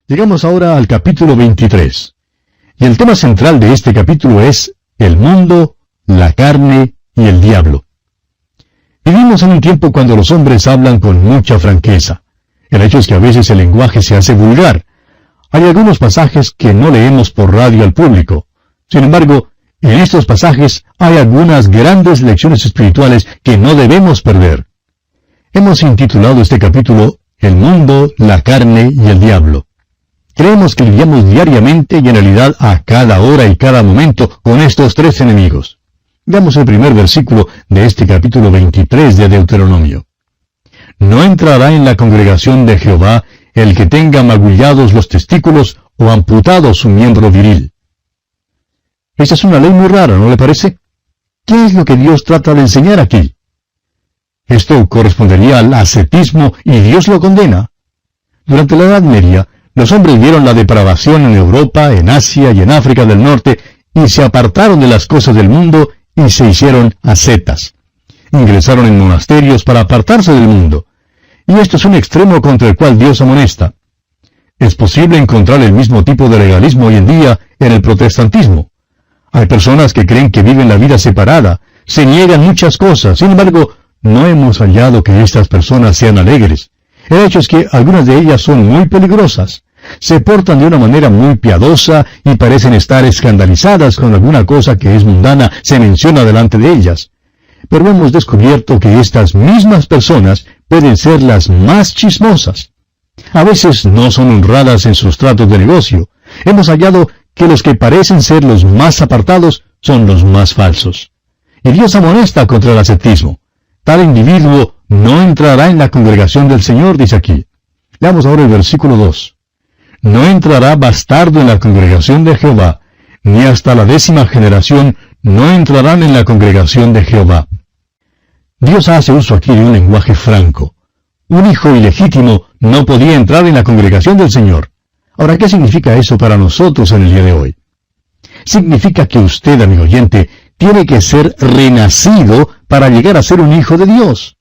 Llegamos ahora al capítulo 23. Y el tema central de este capítulo es el mundo, la carne y el diablo. Vivimos en un tiempo cuando los hombres hablan con mucha franqueza. El hecho es que a veces el lenguaje se hace vulgar. Hay algunos pasajes que no leemos por radio al público. Sin embargo, en estos pasajes hay algunas grandes lecciones espirituales que no debemos perder. Hemos intitulado este capítulo El mundo, la carne y el diablo. Creemos que lidiamos diariamente y en realidad a cada hora y cada momento con estos tres enemigos. Veamos el primer versículo de este capítulo 23 de Deuteronomio. No entrará en la congregación de Jehová el que tenga magullados los testículos o amputado su miembro viril. Esta es una ley muy rara, ¿no le parece? ¿Qué es lo que Dios trata de enseñar aquí? Esto correspondería al ascetismo y Dios lo condena. Durante la Edad Media, los hombres vieron la depravación en Europa, en Asia y en África del Norte y se apartaron de las cosas del mundo y se hicieron ascetas. Ingresaron en monasterios para apartarse del mundo. Y esto es un extremo contra el cual Dios amonesta. Es posible encontrar el mismo tipo de legalismo hoy en día en el protestantismo. Hay personas que creen que viven la vida separada, se niegan muchas cosas, sin embargo, no hemos hallado que estas personas sean alegres. El hecho es que algunas de ellas son muy peligrosas. Se portan de una manera muy piadosa y parecen estar escandalizadas con alguna cosa que es mundana, se menciona delante de ellas. Pero hemos descubierto que estas mismas personas pueden ser las más chismosas. A veces no son honradas en sus tratos de negocio. Hemos hallado que los que parecen ser los más apartados son los más falsos. Y Dios amonesta contra el ascetismo. Tal individuo no entrará en la congregación del Señor, dice aquí. Leamos ahora el versículo 2. No entrará bastardo en la congregación de Jehová, ni hasta la 10ª generación no entrarán en la congregación de Jehová. Dios hace uso aquí de un lenguaje franco. Un hijo ilegítimo no podía entrar en la congregación del Señor. Ahora, ¿qué significa eso para nosotros en el día de hoy? Significa que usted, amigo oyente, tiene que ser renacido para llegar a ser un hijo de Dios.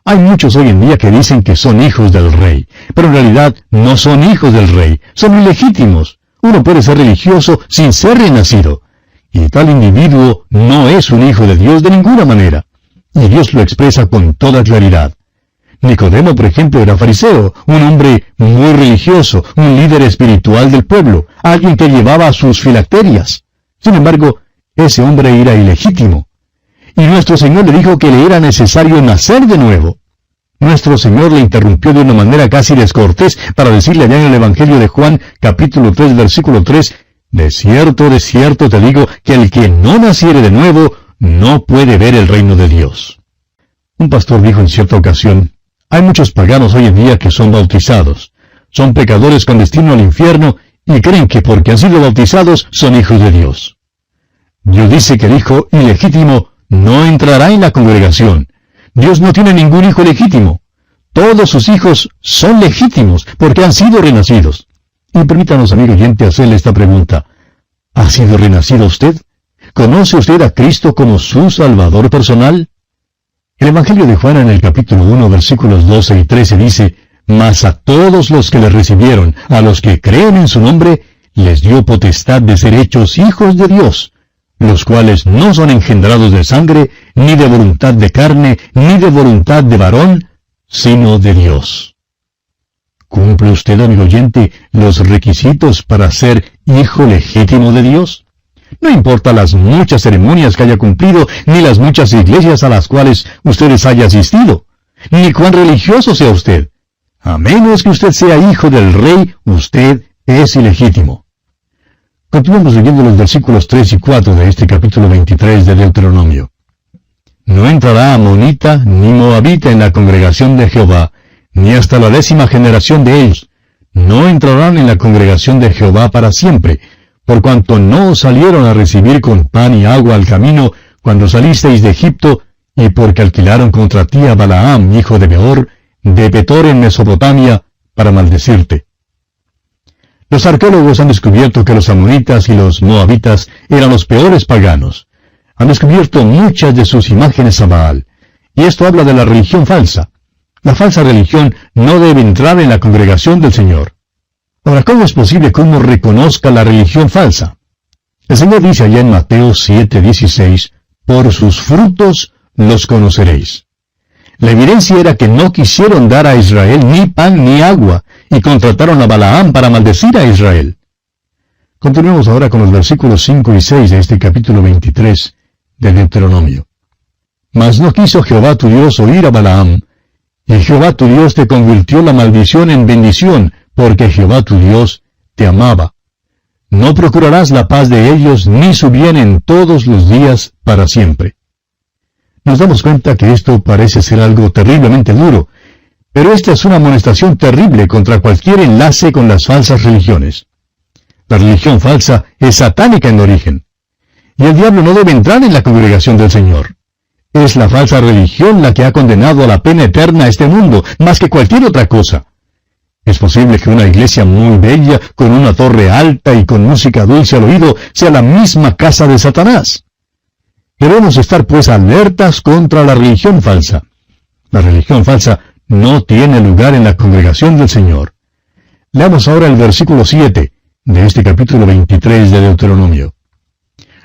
Hay muchos hoy en día que dicen que son hijos del rey, pero en realidad no son hijos del rey, son ilegítimos. Uno puede ser religioso sin ser renacido. Y tal individuo no es un hijo de Dios de ninguna manera. Y Dios lo expresa con toda claridad. Nicodemo, por ejemplo, era fariseo, un hombre muy religioso, un líder espiritual del pueblo, alguien que llevaba sus filacterias. Sin embargo, ese hombre era ilegítimo. Y nuestro Señor le dijo que le era necesario nacer de nuevo. Nuestro Señor le interrumpió de una manera casi descortés para decirle allá en el Evangelio de Juan, capítulo 3, versículo 3, de cierto te digo que el que no naciere de nuevo no puede ver el reino de Dios. Un pastor dijo en cierta ocasión, hay muchos paganos hoy en día que son bautizados. Son pecadores con destino al infierno y creen que porque han sido bautizados son hijos de Dios. Dios dice que el hijo ilegítimo no entrará en la congregación. Dios no tiene ningún hijo legítimo. Todos sus hijos son legítimos porque han sido renacidos. Y permítanos, amigo oyente, hacerle esta pregunta. ¿Ha sido renacido usted? ¿Conoce usted a Cristo como su Salvador personal? El Evangelio de Juan en el capítulo 1, versículos 12 y 13 dice, Mas a todos los que le recibieron, a los que creen en su nombre, les dio potestad de ser hechos hijos de Dios, los cuales no son engendrados de sangre, ni de voluntad de carne, ni de voluntad de varón, sino de Dios. ¿Cumple usted, amigo oyente, los requisitos para ser hijo legítimo de Dios? No importa las muchas ceremonias que haya cumplido, ni las muchas iglesias a las cuales ustedes haya asistido, ni cuán religioso sea usted. A menos que usted sea hijo del rey, usted es ilegítimo. Continuamos leyendo los versículos 3 y 4 de este capítulo 23 de Deuteronomio. No entrará amonita ni moabita en la congregación de Jehová, ni hasta la 10ª generación de ellos. No entrarán en la congregación de Jehová para siempre, por cuanto no os salieron a recibir con pan y agua al camino cuando salisteis de Egipto, y porque alquilaron contra ti a Balaam, hijo de Beor, de Petor en Mesopotamia, para maldecirte. Los arqueólogos han descubierto que los amonitas y los moabitas eran los peores paganos. Han descubierto muchas de sus imágenes a Baal. Y esto habla de la religión falsa. La falsa religión no debe entrar en la congregación del Señor. Ahora, ¿cómo es posible que uno reconozca la religión falsa? El Señor dice allá en Mateo 7:16, por sus frutos los conoceréis. La evidencia era que no quisieron dar a Israel ni pan ni agua, y contrataron a Balaam para maldecir a Israel. Continuemos ahora con los versículos 5 y 6 de este capítulo 23 de Deuteronomio. Mas no quiso Jehová tu Dios oír a Balaam, y Jehová tu Dios te convirtió la maldición en bendición, porque Jehová tu Dios te amaba. No procurarás la paz de ellos, ni su bien en todos los días para siempre. Nos damos cuenta que esto parece ser algo terriblemente duro, pero esta es una amonestación terrible contra cualquier enlace con las falsas religiones. La religión falsa es satánica en origen, y el diablo no debe entrar en la congregación del Señor. Es la falsa religión la que ha condenado a la pena eterna a este mundo, más que cualquier otra cosa. Es posible que una iglesia muy bella, con una torre alta y con música dulce al oído, sea la misma casa de Satanás. Debemos estar pues alertas contra la religión falsa. La religión falsa no tiene lugar en la congregación del Señor. Leamos ahora el versículo 7 de este capítulo 23 de Deuteronomio.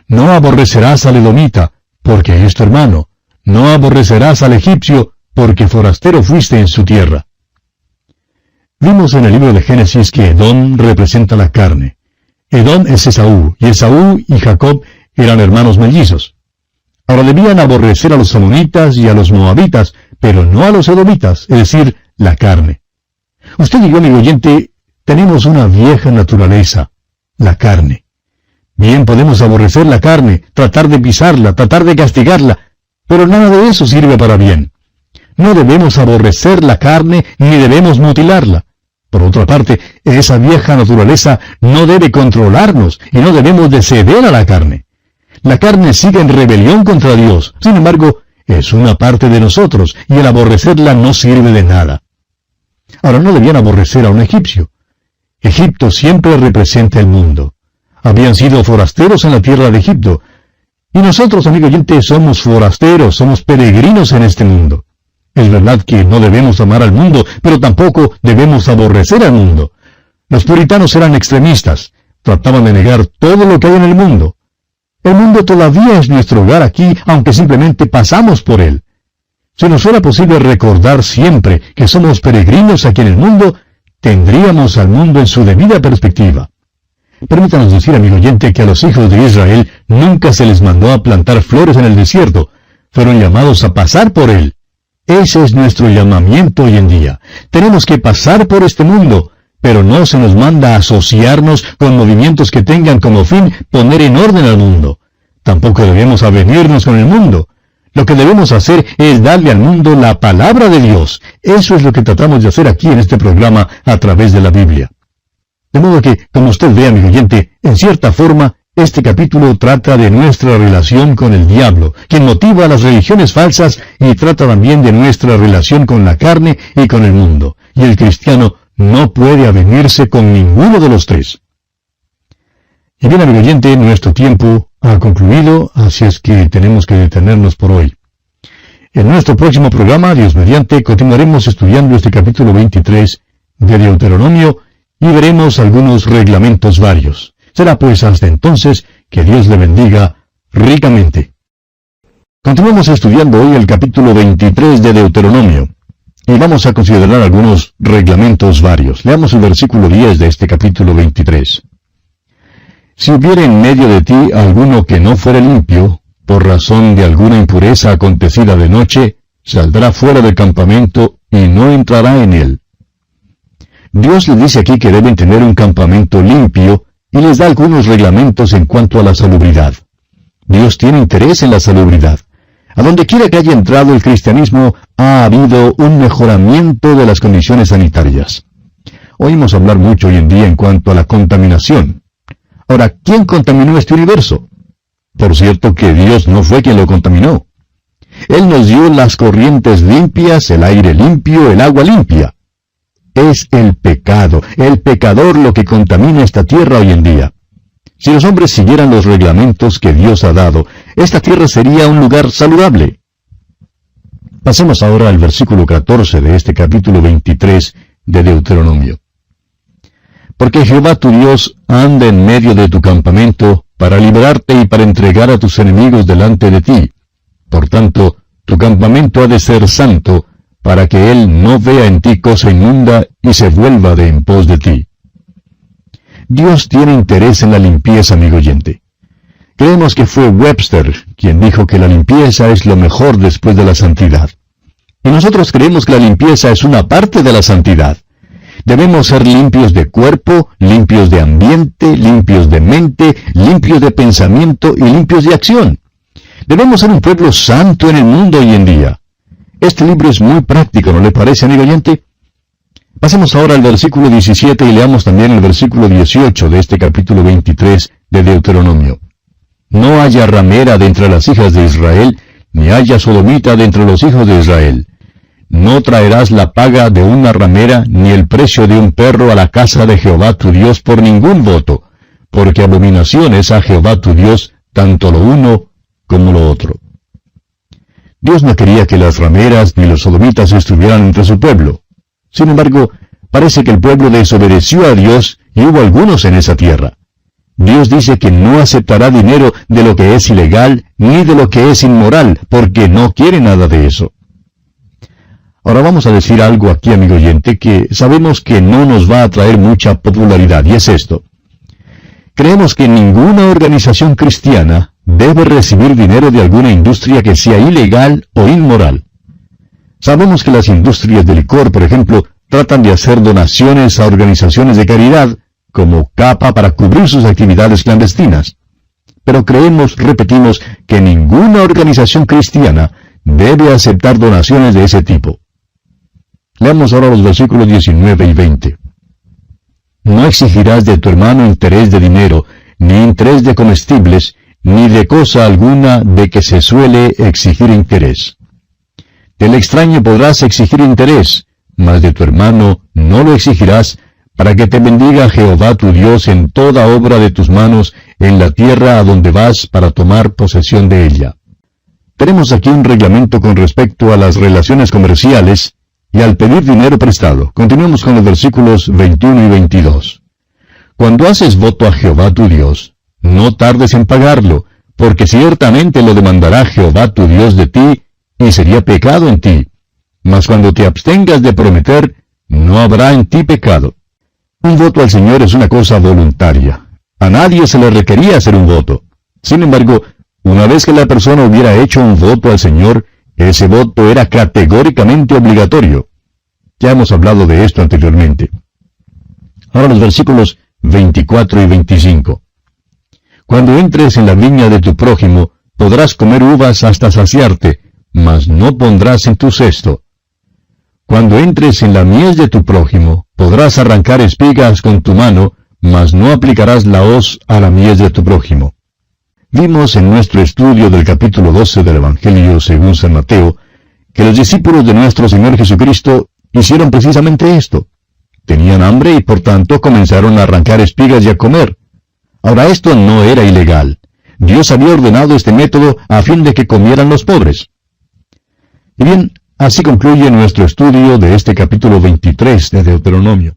No aborrecerás al edomita, porque es tu hermano. No aborrecerás al egipcio, porque forastero fuiste en su tierra. Vimos en el libro de Génesis que Edom representa la carne. Edom es Esaú, y Esaú y Jacob eran hermanos mellizos. Ahora debían aborrecer a los amonitas y a los moabitas, pero no a los edomitas, es decir, la carne. Usted y yo, amigo oyente, tenemos una vieja naturaleza, la carne. Bien, podemos aborrecer la carne, tratar de pisarla, tratar de castigarla, pero nada de eso sirve para bien. No debemos aborrecer la carne ni debemos mutilarla. Por otra parte, esa vieja naturaleza no debe controlarnos y no debemos de ceder a la carne. La carne sigue en rebelión contra Dios. Sin embargo, es una parte de nosotros y el aborrecerla no sirve de nada. Ahora, no debían aborrecer a un egipcio. Egipto siempre representa el mundo. Habían sido forasteros en la tierra de Egipto. Y nosotros, amigo oyente, somos forasteros, somos peregrinos en este mundo. Es verdad que no debemos amar al mundo, pero tampoco debemos aborrecer al mundo. Los puritanos eran extremistas, trataban de negar todo lo que hay en el mundo. El mundo todavía es nuestro hogar aquí, aunque simplemente pasamos por él. Si nos fuera posible recordar siempre que somos peregrinos aquí en el mundo, tendríamos al mundo en su debida perspectiva. Permítanos decir, amigo oyente, que a los hijos de Israel nunca se les mandó a plantar flores en el desierto. Fueron llamados a pasar por él. Ese es nuestro llamamiento hoy en día. Tenemos que pasar por este mundo, pero no se nos manda a asociarnos con movimientos que tengan como fin poner en orden al mundo. Tampoco debemos avenirnos con el mundo. Lo que debemos hacer es darle al mundo la palabra de Dios. Eso es lo que tratamos de hacer aquí en este programa a través de la Biblia. De modo que, como usted ve, amigo oyente, en cierta forma, este capítulo trata de nuestra relación con el diablo, quien motiva las religiones falsas, y trata también de nuestra relación con la carne y con el mundo. Y el cristiano no puede avenirse con ninguno de los tres. Y bien, amigo oyente, nuestro tiempo ha concluido, así es que tenemos que detenernos por hoy. En nuestro próximo programa, Dios mediante, continuaremos estudiando este capítulo 23 de Deuteronomio y veremos algunos reglamentos varios. Será pues hasta entonces que Dios le bendiga ricamente. Continuamos estudiando hoy el capítulo 23 de Deuteronomio. Y vamos a considerar algunos reglamentos varios. Leamos el versículo 10 de este capítulo 23. Si hubiere en medio de ti alguno que no fuere limpio, por razón de alguna impureza acontecida de noche, saldrá fuera del campamento y no entrará en él. Dios les dice aquí que deben tener un campamento limpio y les da algunos reglamentos en cuanto a la salubridad. Dios tiene interés en la salubridad. A donde quiera que haya entrado el cristianismo, ha habido un mejoramiento de las condiciones sanitarias. Oímos hablar mucho hoy en día en cuanto a la contaminación. Ahora, ¿quién contaminó este universo? Por cierto que Dios no fue quien lo contaminó. Él nos dio las corrientes limpias, el aire limpio, el agua limpia. Es el pecado, el pecador lo que contamina esta tierra hoy en día. Si los hombres siguieran los reglamentos que Dios ha dado, esta tierra sería un lugar saludable. Pasemos ahora al versículo 14 de este capítulo 23 de Deuteronomio. Porque Jehová tu Dios anda en medio de tu campamento para librarte y para entregar a tus enemigos delante de ti. Por tanto, tu campamento ha de ser santo, para que él no vea en ti cosa inmunda y se vuelva de en pos de ti. Dios tiene interés en la limpieza, amigo oyente. Creemos que fue Webster quien dijo que la limpieza es lo mejor después de la santidad. Y nosotros creemos que la limpieza es una parte de la santidad. Debemos ser limpios de cuerpo, limpios de ambiente, limpios de mente, limpios de pensamiento y limpios de acción. Debemos ser un pueblo santo en el mundo hoy en día. Este libro es muy práctico, ¿no le parece, amigo oyente? Pasemos ahora al versículo 17 y leamos también el versículo 18 de este capítulo 23 de Deuteronomio. No haya ramera de entre las hijas de Israel, ni haya sodomita de entre los hijos de Israel. No traerás la paga de una ramera, ni el precio de un perro a la casa de Jehová tu Dios por ningún voto, porque abominación es a Jehová tu Dios tanto lo uno como lo otro. Dios no quería que las rameras ni los sodomitas estuvieran entre su pueblo. Sin embargo, parece que el pueblo desobedeció a Dios y hubo algunos en esa tierra. Dios dice que no aceptará dinero de lo que es ilegal ni de lo que es inmoral, porque no quiere nada de eso. Ahora vamos a decir algo aquí, amigo oyente, que sabemos que no nos va a traer mucha popularidad, y es esto. Creemos que ninguna organización cristiana debe recibir dinero de alguna industria que sea ilegal o inmoral. Sabemos que las industrias de licor, por ejemplo, tratan de hacer donaciones a organizaciones de caridad, como capa para cubrir sus actividades clandestinas. Pero creemos, repetimos, que ninguna organización cristiana debe aceptar donaciones de ese tipo. Leamos ahora los versículos 19 y 20. No exigirás de tu hermano interés de dinero, ni interés de comestibles, ni de cosa alguna de que se suele exigir interés. Del extraño podrás exigir interés, mas de tu hermano no lo exigirás, para que te bendiga Jehová tu Dios en toda obra de tus manos, en la tierra a donde vas para tomar posesión de ella. Tenemos aquí un reglamento con respecto a las relaciones comerciales y al pedir dinero prestado. Continuemos con los versículos 21 y 22. Cuando haces voto a Jehová tu Dios, no tardes en pagarlo, porque ciertamente lo demandará Jehová tu Dios de ti, y sería pecado en ti. Mas cuando te abstengas de prometer, no habrá en ti pecado. Un voto al Señor es una cosa voluntaria. A nadie se le requería hacer un voto. Sin embargo, una vez que la persona hubiera hecho un voto al Señor, ese voto era categóricamente obligatorio. Ya hemos hablado de esto anteriormente. Ahora los versículos 24 y 25. Cuando entres en la viña de tu prójimo, podrás comer uvas hasta saciarte, mas no pondrás en tu cesto. Cuando entres en la mies de tu prójimo, podrás arrancar espigas con tu mano, mas no aplicarás la hoz a la mies de tu prójimo. Vimos en nuestro estudio del capítulo 12 del Evangelio según San Mateo, que los discípulos de nuestro Señor Jesucristo hicieron precisamente esto. Tenían hambre y por tanto comenzaron a arrancar espigas y a comer. Ahora esto no era ilegal. Dios había ordenado este método a fin de que comieran los pobres. Y bien, así concluye nuestro estudio de este capítulo 23 de Deuteronomio.